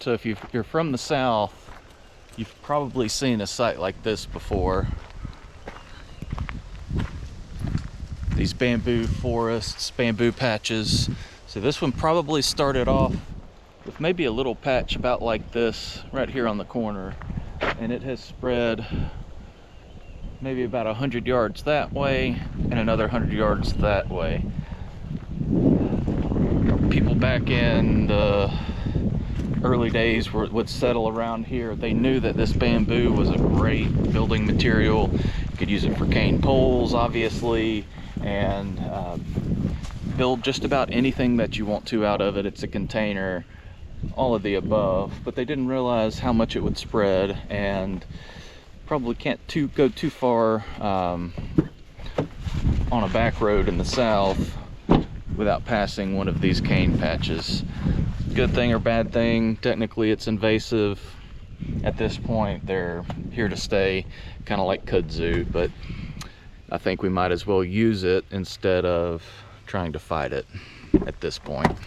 So if you're from the south, you've probably seen a site like this before. These bamboo forests, bamboo patches. So this one probably started off with maybe a little patch about like this right here on the corner, and it has spread maybe about 100 yards that way and another 100 yards that way. People back in the early days would settle around here. They knew that this bamboo was a great building material. You could use it for cane poles, obviously, and build just about anything that you want to out of it. It's a container, all of the above, but they didn't realize how much it would spread, and probably can't go too far on a back road in the south without passing one of these cane patches. Good thing or bad thing, technically it's invasive. At this point, they're here to stay, kind of like kudzu, but I think we might as well use it instead of trying to fight it at this point.